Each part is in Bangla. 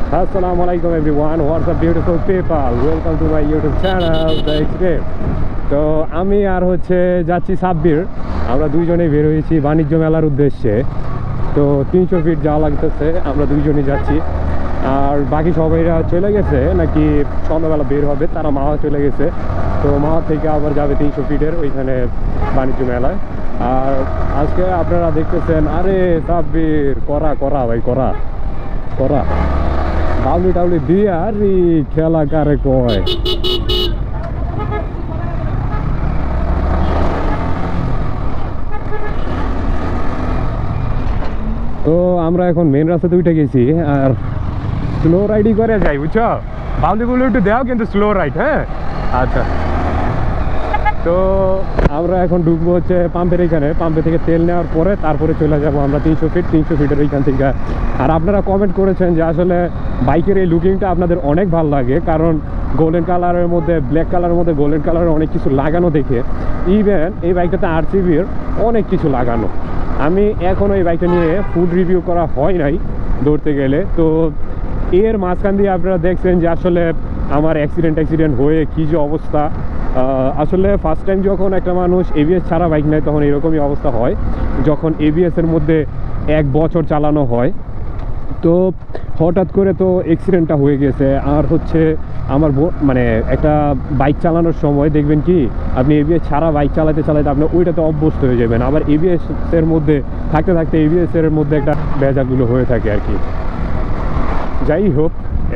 Assalamualaikum everyone, what's up beautiful people, welcome to my YouTube channel The Extreme। তো আমি আর হচ্ছে যাচ্ছি সাব্বির, আমরা দুইজনেই বের হয়েছি বাণিজ্য মেলার উদ্দেশ্যে। তো 300 ফিট যাওয়া লাগতেছে, আমরা দুইজনেই যাচ্ছি। আর বাকি সবাইরা চলে গেছে নাকি সন্ধ্যাবেলা বের হবে, তারা মাওয়া চলে গেছে। তো মাওয়া থেকে আবার যাবে 300 ফিটের ওইখানে বাণিজ্য মেলায়। আর আজকে আপনারা দেখতেছেন, আরে সাব্বির করা করা ভাই করা করা বাউলি টাউলি দিয়ে আর খেলা কারে কয়। তো আমরা এখন মেন রাস্তাতে উঠে গেছি আর স্লো রাইডই করে যাই, বুঝছো? বাউলিগুলো একটু দেও কিন্তু স্লো রাইড, হ্যাঁ আচ্ছা। তো আমরা এখন ঢুকবো হচ্ছে পাম্পের এখানে, পাম্পে থেকে তেল নেওয়ার পরে তারপরে চলে যাব আমরা 300 ফিটের এইখান থেকে। আর আপনারা কমেন্ট করেছেন যে আসলে বাইকের এই লুকিংটা আপনাদের অনেক ভালো লাগে, কারণ গোল্ডেন কালারের মধ্যে ব্ল্যাক কালারের মধ্যে গোল্ডেন কালারের অনেক কিছু লাগানো দেখে। ইভেন এই বাইকটাতে RCBর অনেক কিছু লাগানো। আমি এখনও এই বাইকটা নিয়ে ফুল রিভিউ করা হয় নাই ধরতে গেলে। তো এর মাঝখান দিয়ে আপনারা দেখছেন যে আসলে আমার অ্যাক্সিডেন্ট হয়ে কী যে অবস্থা। আসলে ফার্স্ট টাইম যখন একটা মানুষ ABS ছাড়া বাইক নেয় তখন এরকমই অবস্থা হয়, যখন ABSের মধ্যে 1 বছর চালানো হয়। তো হঠাৎ করে তো অ্যাক্সিডেন্টটা হয়ে গেছে। আর হচ্ছে আমার মানে একটা বাইক চালানোর সময় দেখবেন কি, আপনি ABS ছাড়া বাইক চালাতে আপনি ওইটাতে অভ্যস্ত হয়ে যাবেন। আবার ABSের মধ্যে থাকতে ABSের মধ্যে একটা ভেজালগুলো হয়ে থাকে আর কি। যাই হোক,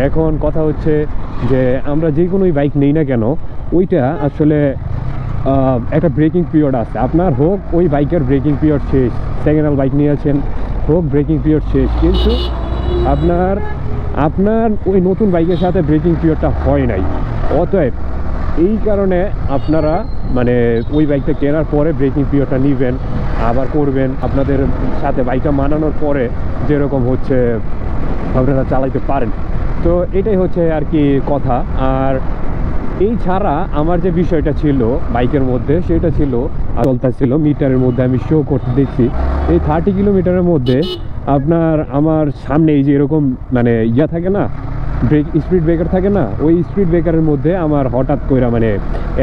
এখন কথা হচ্ছে যে আমরা যে কোনোই বাইক নেই না কেন, ওইটা আসলে একটা ব্রেকিং পিরিয়ড আছে। আপনার হোক ওই বাইকের ব্রেকিং পিরিয়ড শেষ, সেকেন্ড হ্যান্ড বাইক নিয়েছেন হোক ব্রেকিং পিরিয়ড শেষ, কিন্তু আপনার ওই নতুন বাইকের সাথে ব্রেকিং পিরিয়ডটা হয় নাই। অতএব এই কারণে আপনারা মানে ওই বাইকটা কেনার পরে ব্রেকিং পিরিয়ডটা নেবেন, আবার করবেন আপনাদের সাথে বাইকটা মানানোর পরে যেরকম হচ্ছে আপনারা চালাইতে পারেন। তো এটাই হচ্ছে আর কি কথা। আর এই ছাড়া আমার যে বিষয়টা ছিল বাইকের মধ্যে, সেটা ছিল চলতেছিল মিটারের মধ্যে আমি শো করতে দেখছি এই 30 কিলোমিটারের মধ্যে আমার সামনে এই যে এরকম মানে থাকে না, স্পিড ব্রেকার থাকে না, ওই স্পিড ব্রেকারের মধ্যে আমার হঠাৎ করে মানে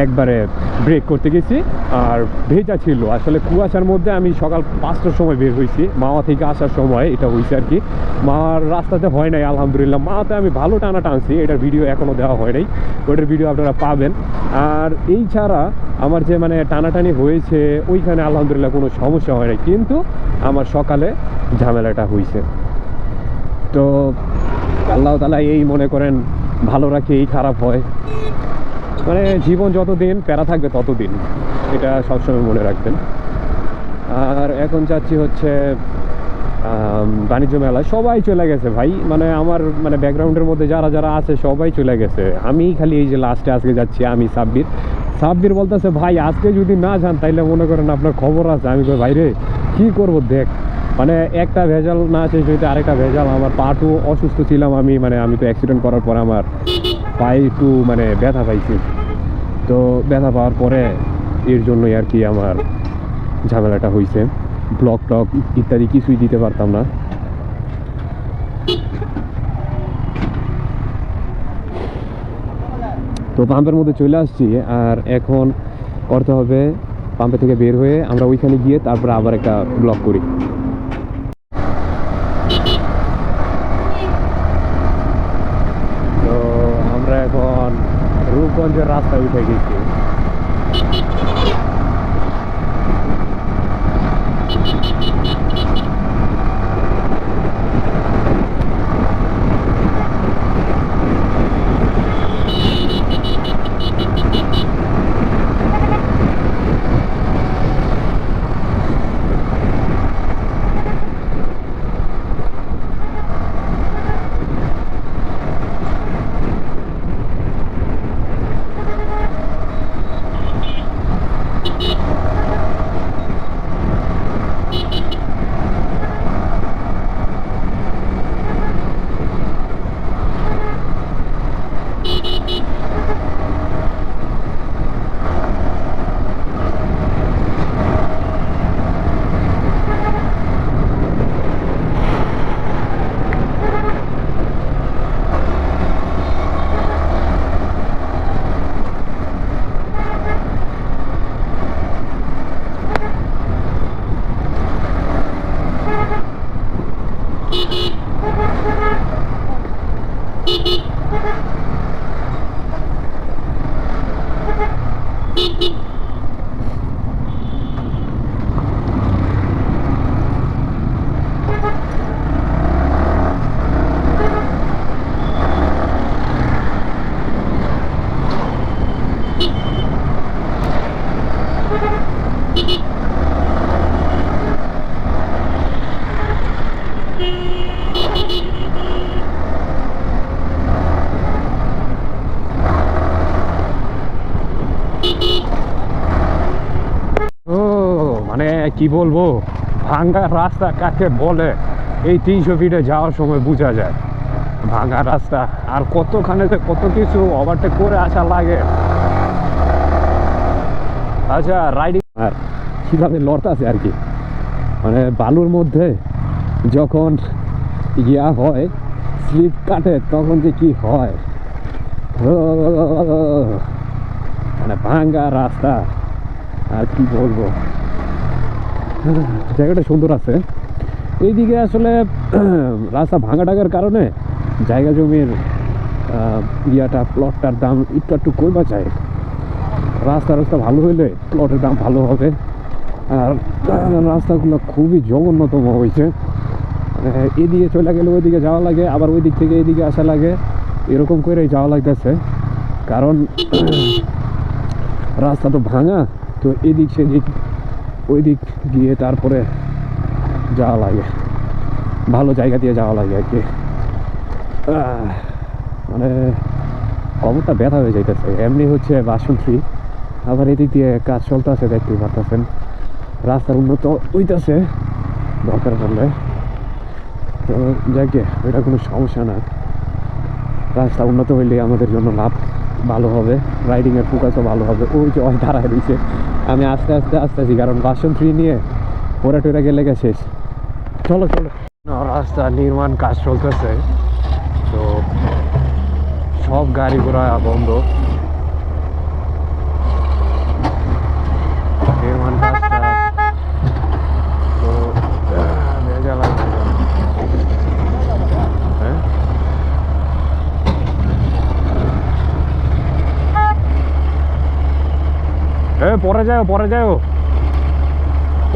একবারে ব্রেক করতে গেছি। আর ভেজা ছিল, আসলে কুয়াশার মধ্যে আমি সকাল 5টার সময় বের হয়েছি মাওয়া থেকে আসার সময় এটা হয়েছে আর কি। মাওয়ার রাস্তাতে হয় নাই আলহামদুলিল্লাহ, মাওয়াতে আমি ভালো টানছি, এটার ভিডিও এখনও দেওয়া হয় নাই, ওইটার ভিডিও আপনারা পাবেন। আর এই ছাড়া আমার যে মানে টানাটানি হয়েছে ওইখানে আলহামদুলিল্লাহ কোনো সমস্যা হয় নাই, কিন্তু আমার সকালে ঝামেলাটা হয়েছে। তো আল্লাহ তাআলা এই মনে করেন ভালো রাখে এই খারাপ হয়, মানে জীবন যতদিন প্যারা থাকবে ততদিন, এটা সবসময় মনে রাখবেন। আর এখন যাচ্ছি হচ্ছে বাণিজ্য মেলায়। সবাই চলে গেছে ভাই, মানে আমার মানে ব্যাকগ্রাউন্ডের মধ্যে যারা আছে সবাই চলে গেছে, আমি খালি এই যে লাস্টে আজকে যাচ্ছি। আমি সাব্বির বলতেছে ভাই আজকে যদি না যান তাইলে মনে করেন আপনার খবর আছে। আমি কই ভাই রে কী করবো, দেখ মানে একটা ভেজাল না শেষ হইতে আরেকটা ভেজাল। আমার পাটু অসুস্থ ছিলাম আমি তো অ্যাক্সিডেন্ট করার পর আমার পায়ে একটু মানে ব্যথা পাইছি। তো ব্যথা পাওয়ার পরে এর জন্যই আর কি আমার ঝামেলাটা হয়েছে, ব্লক টক ইত্যাদি কিছুই দিতে পারতাম না। তো পাম্পের মধ্যে চলে আসছি, আর এখন করতে হবে পাম্পে থেকে বের হয়ে আমরা ওইখানে গিয়ে তারপরে আবার একটা ব্লক করি। তো আমরা এখন রূপগঞ্জের রাস্তায় উঠে গেছি। কি বলবো, ভাঙ্গা রাস্তা কাকে বলে এই 300 ফিটে যাওয়ার সময় বোঝা যায়। ভাঙ্গা রাস্তা, আর কতখানে যে কত কিছু ওভারটেক করে আসা লাগে। আচ্ছা, রাইডিং আর কীভাবে লড়তাছে আর কি, মানে বালুর মধ্যে যখন ইয়া হয়, স্লিপ কাটে, তখন যে কি হয়, মানে ভাঙ্গা রাস্তা আর কি বলবো। জায়গাটা সুন্দর আছে। এইদিকে আসলে রাস্তা ভাঙা টাকার কারণে জায়গা জমির ইয়াটা, প্লটটার দাম একটু একটু কমা যায়। রাস্তা ভালো হইলে প্লটের দাম ভালো হবে। আর রাস্তাগুলো খুবই জঘন্যতম হয়েছে, এদিকে চলে গেলে ওইদিকে যাওয়া লাগে, আবার ওই দিক থেকে এদিকে আসা লাগে, এরকম করেই যাওয়া লাগতেছে। কারণ রাস্তা তো ভাঙা, তো এদিক সেদিক ওই দিক গিয়ে তারপরে যাওয়া লাগে, ভালো জায়গা দিয়ে যাওয়া লাগে আর কি। মানে কবরটা ব্যথা হয়ে যাইতেছে। এমনি হচ্ছে বাসন্তী, আবার এদিক দিয়ে কাজ চলতে আছে, দেখতেই পারতেছেন। রাস্তার উন্নত হইতেছে দরকার পড়লে, তো যাকে এটা কোনো সমস্যা না। রাস্তা উন্নত হইলে আমাদের জন্য লাভ ভালো হবে, রাইডিংয়ের ফোকাসও ভালো হবে। ওই যে ওই দাঁড়ায় রয়েছে, আমি আস্তে আস্তে আসতেছি, কারণ বাসন্তী নিয়ে ওরা টোরা গেলে শেষ। চলো চলো, রাস্তা নির্মাণ কাজ চলতেছে, তো সব গাড়ি ঘোড়া বন্ধ। নির্মাণ কাজটা তো ভেজা লাগবে। হ্যাঁ, পরে যাও পরে যাও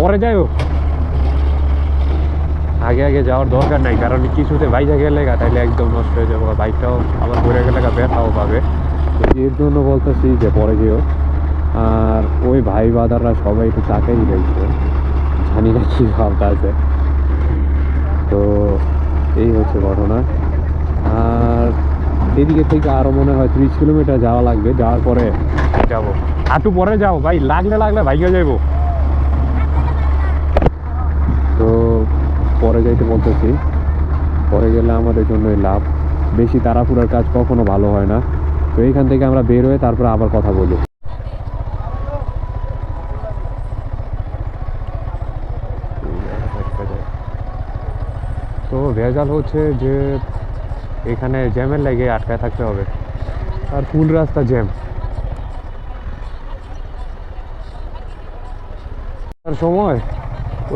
পরে যাও, আগে আগে যাওয়ার দরকার নাই, কারণ কিছুতে বাইরে গেলে তাইলে একদম নষ্ট হয়ে যাবো, বাইকটাও আবার ঘুরে গেলে ব্যথাও পাবে। তো এর জন্য বলতেছি যে পরে যেও। আর ওই ভাই বাদাররা সবাই একটু তাকাই রয়েছে, জানি না কি ভাবটা আছে। তো এই হচ্ছে ঘটনা। আর এদিকে থেকে আরও মনে হয় 30 কিলোমিটার যাওয়া লাগবে, যাওয়ার পরে যাবো। একটু পরে যাও ভাই, লাগলে ভাইকে যাইবো। তো পরে যাইতে বলতেছি, পরে গেলে আমাদের জন্যই লাভ। বেশি তাড়াহুড়োর কাজ কখনো ভালো হয় না। তো এইখান থেকে আমরা বের হয়ে তারপরে আবার কথা বলি। তো ভেজাল হচ্ছে যে এখানে জ্যামের লেগে আটকায় থাকতে হবে, আর ফুল রাস্তা জ্যাম। তার সময়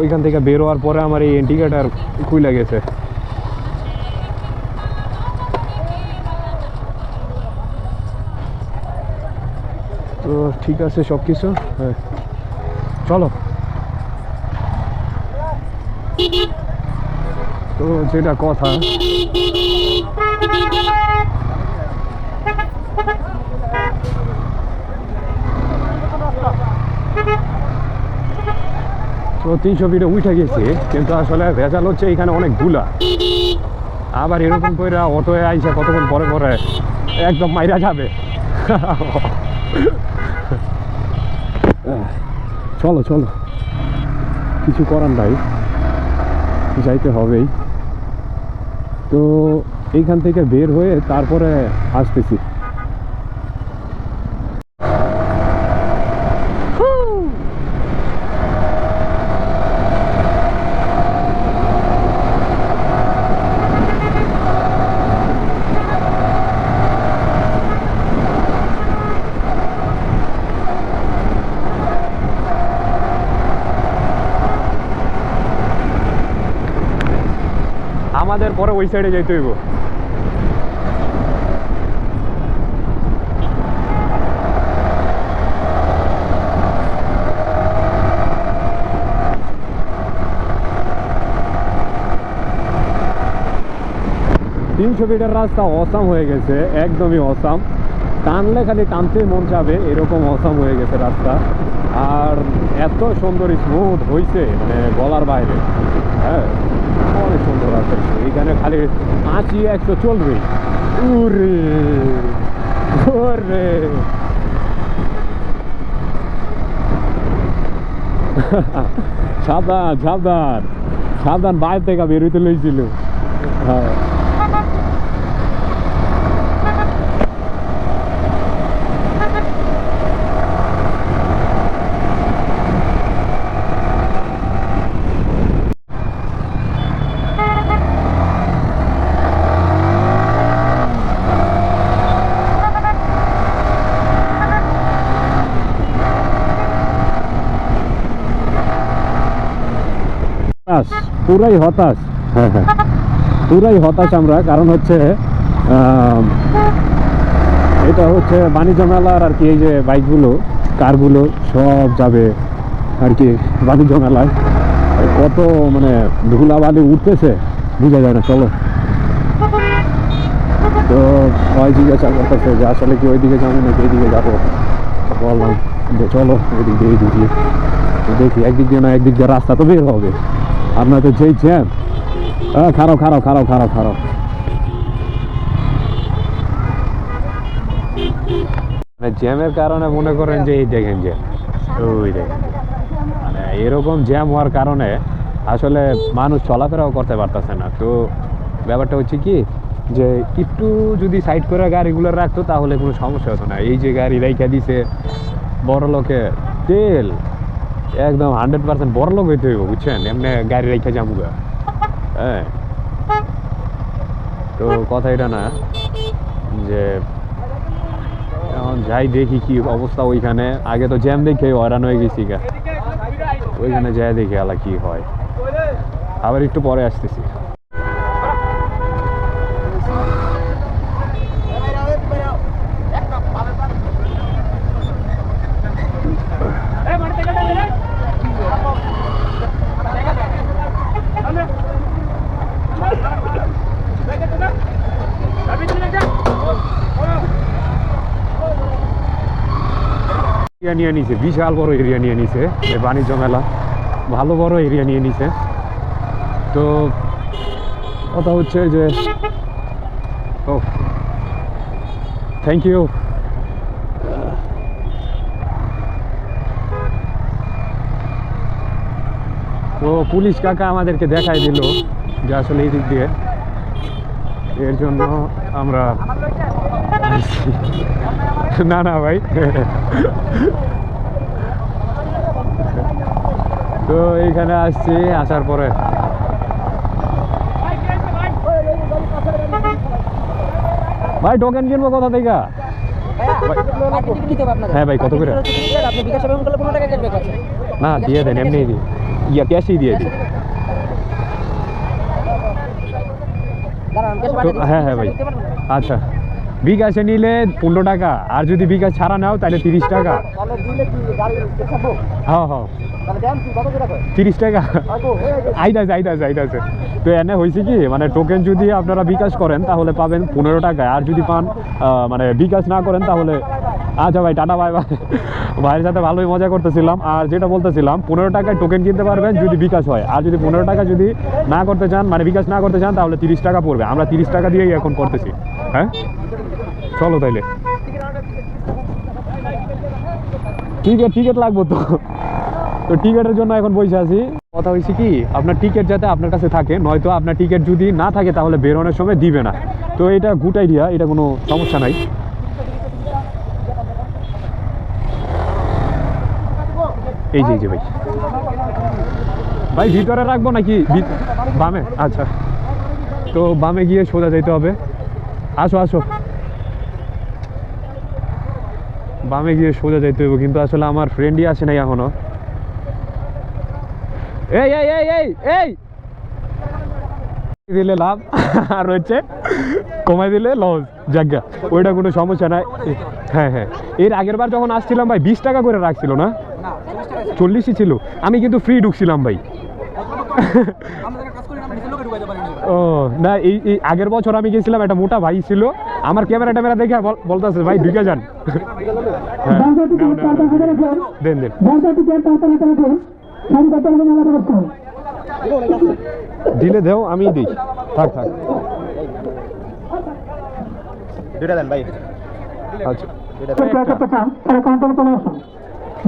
ওইখান থেকে বের হওয়ার পরে আমার এই ইন্ডিকেটার খুলে গেছে। তো ঠিক আছে সব কিছু, হ্যাঁ চলো। তো যেটা কথা, তো 300 ফিটে উঠে গেছি, কিন্তু আসলে ভেজাল হচ্ছে এখানে অনেক ধুলা। আবার এরকম করে অটোয় আইসে কতক্ষণ পরে পরে একদম মাইরা যাবে। চলো চলো, কিছু করার নাই, যাইতে হবেই। তো এইখান থেকে বের হয়ে তারপরে আসতেছি। আমাদের পরে ওই সাইডে যাইতে হইব। তিনশো ফিটের রাস্তা অসাম হয়ে গেছে, একদমই অসাম। টানলে খালি টানতে মন যাবে, এরকম অসাম হয়ে গেছে রাস্তা। আর এত সুন্দর স্মুথ হয়েছে, মানে বলার বাইরে। হ্যাঁ, অনেক সুন্দর আছে। এইখানে খালি 80-100 চলবে। উরে ওরে সাবধান সাবধান সাবধান, বাইরে থেকে বেরোতে লইছিল। হ্যাঁ পুরাই হতাশ। হ্যাঁ হ্যাঁ পুরাই হতাশ আমরা, কারণ হচ্ছে এটা হচ্ছে বাণিজ্য মেলার আর কি। এই যে বাইকগুলো কারগুলো সব যাবে আর কি বাণিজ্য মেলায়। কত মানে ধুলাবালি উঠতেছে বোঝা যায় না। চলো, তো ওই জিজ্ঞাসা করতেছে যে আসলে কি ওইদিকে যাবো নাকি এইদিকে যাবো। বললাম যে চলো ওইদিক দিয়ে এইদিক দিয়ে দেখি, একদিক দিয়ে না একদিক দিয়ে রাস্তা তো বের হবে। আপনার তো যেই জ্যাম, খারাপ খারাপ খারাপ খারাপ খারাপ। জ্যামের কারণে মনে করেন যে এই দেখেন যে ওই দেখেন, মানে এরকম জ্যাম হওয়ার কারণে আসলে মানুষ চলাফেরাও করতে পারতেছে না। তো ব্যাপারটা হচ্ছে কি যে একটু যদি সাইড করে গাড়িগুলো রাখতো তাহলে কোনো সমস্যা হতো না। এই যে গাড়ি রাইখা দিছে, বড় লোকে তেল একদম 100% বড় লোক হইতে হইব, বুঝছেন? এমনি গাড়ি রেখে যাবো। হ্যাঁ, তো কথা এটা না যে এখন যাই দেখি কি অবস্থা ওইখানে। আগে তো জ্যাম দেখে হয়রান হয়ে গেছি গা, ওইখানে যাই দেখি আলা কি হয়। আবার একটু পরে আসতেছি। নিয়ে নিছে, বিশাল বড় এরিয়া নিয়ে নিছে বাণিজ্য মেলা, ভালো বড় এরিয়া নিয়ে নিছে। তো কথা হচ্ছে যে ও থ্যাংক ইউ। তো পুলিশ কাকা আমাদেরকে দেখাই দিল যে আসলে এই দিক দিয়ে, এর জন্য আমরা না না ভাই। তো এইখানে আসছি, আসার পরে ভাই টোকেন কিনবো কোথা থেকে? হ্যাঁ ভাই, কত করে? না দিয়ে দেন, এমনি ইয়া ক্যাশই দিয়ে দিন। হ্যাঁ হ্যাঁ ভাই, আচ্ছা। বিকাশে নিলে 15 টাকা, আর যদি বিকাশ ছাড়া নাও তাহলে 30 টাকা। হ্যাঁ হ্যাঁ 30 টাকা আইতাছে। তো এনে হয়েছে কি, মানে টোকেন যদি আপনারা বিকাশ করেন তাহলে পাবেন 15 টাকায়, আর যদি পান মানে বিকাশ না করেন তাহলে। আচ্ছা ভাই, টাটা, বাই বাই। ভাইয়ের সাথে ভালোই মজা করতেছিলাম। আর যেটা বলতেছিলাম, 15 টাকায় টোকেন কিনতে পারবেন যদি বিকাশ হয়, আর যদি 15 টাকা যদি না করতে চান, মানে বিকাশ না করতে চান, তাহলে 30 টাকা পড়বে। আমরা 30 টাকা দিয়েই এখন করতেছি। হ্যাঁ চলো তাইলে। টিকিট লাগবো তো, টিকিটের জন্য এখন বসে আছি। কথা হয়েছে কি, আপনার টিকিট যাতে আপনার কাছে থাকে, নয়তো আপনার টিকিট যদি না থাকে তাহলে বেরোনোর সময় দিবে না। তো এটা গুড আইডিয়া, এটা কোনো সমস্যা নাই। এই যে ভাই, ভাই ভিতরে রাখবো নাকি বামে? আচ্ছা, তো বামে গিয়ে সোজা যেতে হবে। আসো আসো, বামে গিয়ে সোজা যাইতে হবে, কিন্তু আসলে আমার ফ্রেন্ডই আসে নাই এখনো। এই এই এই এই এই দিলে লাভ আর হচ্ছে কমাই দিলে লস, জায়গা ওইটা কোনো সমস্যা নাই। হ্যাঁ হ্যাঁ, এর আগের বার যখন আসছিলাম ভাই 20 টাকা করে রাখছিল না, 40ই ছিল। আমি কিন্তু ফ্রি ঢুকছিলাম ভাই। ও না, এই আগের বছর আমি গেছিলাম, একটা মোটা ভাই ছিল, আমার ক্যামেরা দেখে বলতেছে ভাই ঢুকে যান। দেন দেন, দিলে দেও, আমি দিই। থাক থাক, দুইটা দেন ভাই। আচ্ছা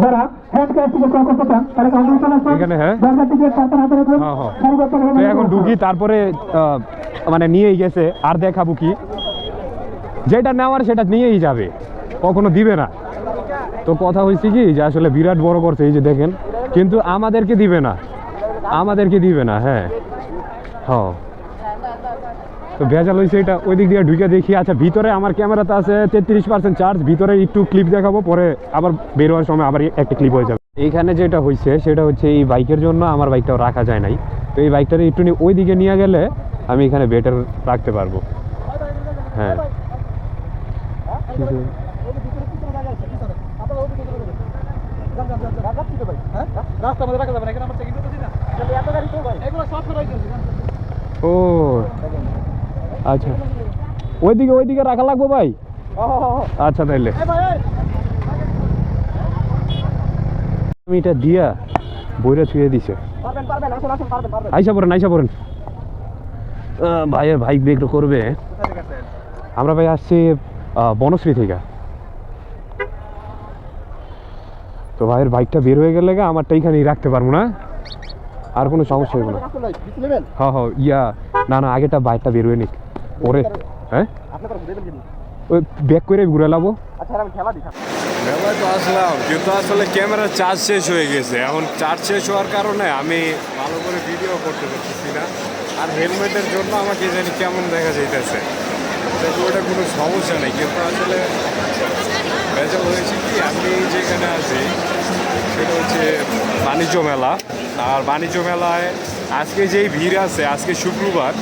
যারা হ্যান্ড ক্যাশ থেকে ক্রয় করতে চান তারা কাউন্টার আসুন এখানে হ্যাঁ দরজা থেকে টাকা হাতে রাখুন হ্যাঁ হ্যাঁ সারিবদ্ধ তো এখন ঢুকি তারপরে মানে নিয়েই গেছে আর দেখাবো কি যেটা নেওয়ার সেটা নিয়েই যাবে কখনো দিবে না তো কথা হয়েছে কি যে আসলে বিরাট বড় করছে এই যে দেখেন কিন্তু আমাদেরকে দিবে না হ্যাঁ হ্যাঁ তো ভেজাল হয়েছে এটা ওই দিক দিয়ে ঢুকে দেখি আচ্ছা ভিতরে আমার ক্যামেরাতে আছে 33% চার্জ ভিতরে একটু ক্লিপ দেখাবো পরে আবার বের হওয়ার সময় আবার একটা ক্লিপ হয়ে যাবে এইখানে যেটা হয়েছে সেটা হচ্ছে এই বাইকের জন্য আমার বাইকটাও রাখা যায় নাই তো এই বাইকটা একটু ওই দিকে নিয়ে গেলে আমি এখানে বেটার রাখতে পারবো হ্যাঁ ও আচ্ছা ওইদিকে রাখা লাগবো ভাই আচ্ছা তাইলে আমি এটা দিয়া বইরা ছুঁয়ে দিছে আইসা পড়েন ভাইয়ের বাইক বের করবে আমরা ভাই আসছি বনশ্রী থেকে তো ভাইয়ের বাইকটা বের হয়ে গেলে আমারটা এইখানেই রাখতে পারবো না আর কোনো সমস্যা হবে না হ্যাঁ হ্যাঁ না আগেটা বাইকটা বের হয়ে নিক ওরে হ্যাঁ ওই ব্যাক করে ঘুরে লাবো মেলায় তো আসলাম কিন্তু আসলে ক্যামেরার চার্জ শেষ হয়ে গেছে এখন চার্জ শেষ হওয়ার কারণে আমি ভালো করে ভিডিও করতে পারতেছি না আর হেলমেটের জন্য আমাকে জানি কেমন দেখা যাইতেছে ওটা কোনো সমস্যা নেই কিন্তু আসলে ভেজাল হয়েছে কি আমি যেখানে আছি সেটা হচ্ছে বাণিজ্য মেলা আর বাণিজ্য মেলায় আজকে যেই ভিড় আছে আজকে শুক্রবার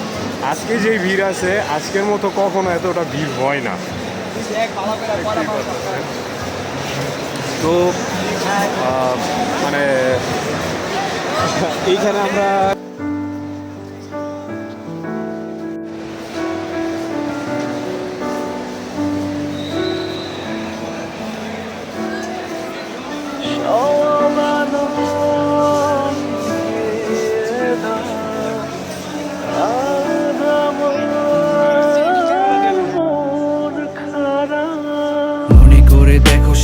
আজকে যেই ভিড় আছে আজকের মতো কখনো এতটা ভিড় হয় না তো মানে এইখানে আমরা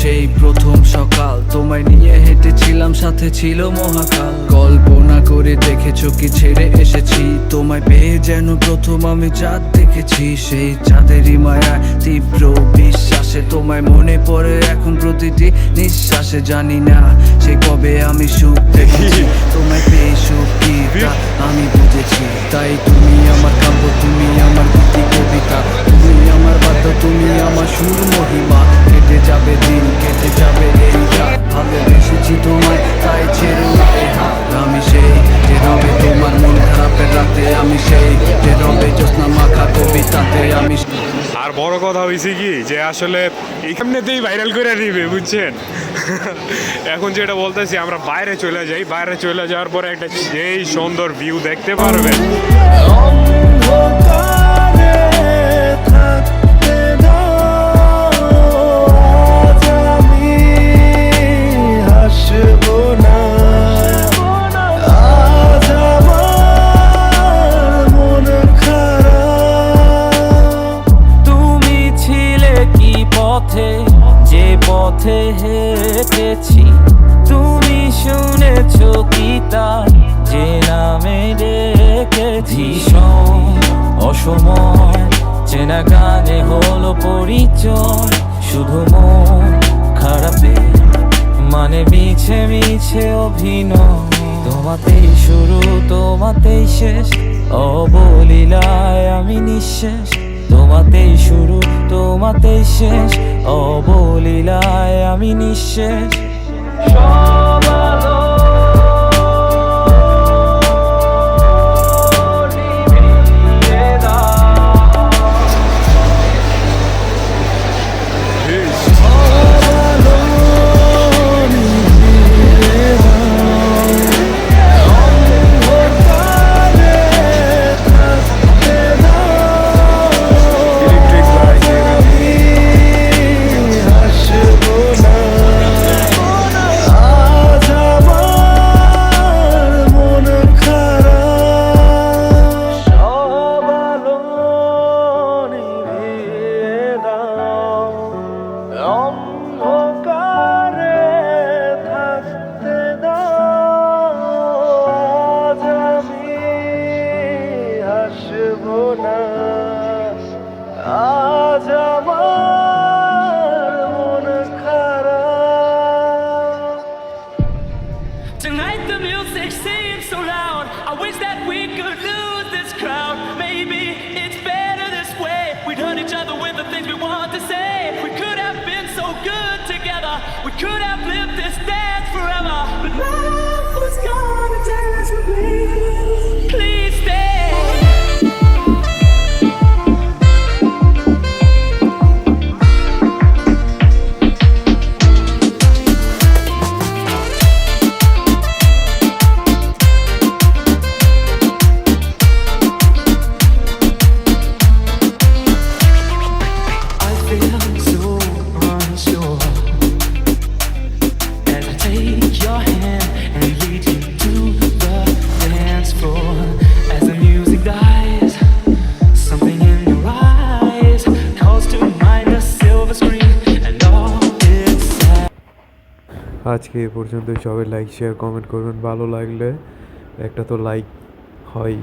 সেই প্রথম সকাল তোমায় নিয়ে হেঁটেছিলাম সাথে ছিল মহাকাল কল্পনা করে দেখেছো কি ছেড়ে এসেছি তোমায় পেয়ে যেন প্রথম আমি চাঁদ দেখেছি সেই চাঁদেরই মায়া তীব্র বিশ্বাসে তোমায় মনে পড়ে এখন প্রতিটি নিঃশ্বাসে জানি না সে কবে আমি সুখ দেখেছি তোমায় পেয়ে সুখ কি তা আমি বুঝেছি তাই তুমি আমার কাব্য তুমি আমার গীতি কবিতা তুমি আমার বাদ্য তুমি আমার সুর মহিমা কেটে যাবে দিন কেটে যাবে এই রাত ভালোবেসেছি তোমায় তাই ছেড়ে উঠে হাত আমি সেই যে রবে তোমার মন খারাপের রাতে আমি সেই যে রবে জ্যোৎস্না মাখা কবিতাতে আমি আর বড় কথা হয়েছে কি যে আসলে এখানেতেই ভাইরাল করে নিবে বুঝছেন এখন যেটা বলতেছি আমরা বাইরে চলে যাই বাইরে চলে যাওয়ার পরে একটা সেই সুন্দর ভিউ দেখতে পারবেন যে পথে হেঁটেছি তুমি শুনেছো কি তাই যে নামে ডেকেছি অসময় চেনা গানে হলো পরিচয় শুধু মন খারাপে মানে মিছে মিছে অভিনয় তোমাতেই শুরু তোমাতেই শেষ অবলীলায় আমি নিঃশেষ তোমাতেই শুরু তোমাতেই শেষ অবলীলায় আমি নিঃশেষ আজকে এ পর্যন্তই। সবাই লাইক শেয়ার কমেন্ট করবেন, ভালো লাগলে একটা তো লাইক হয়।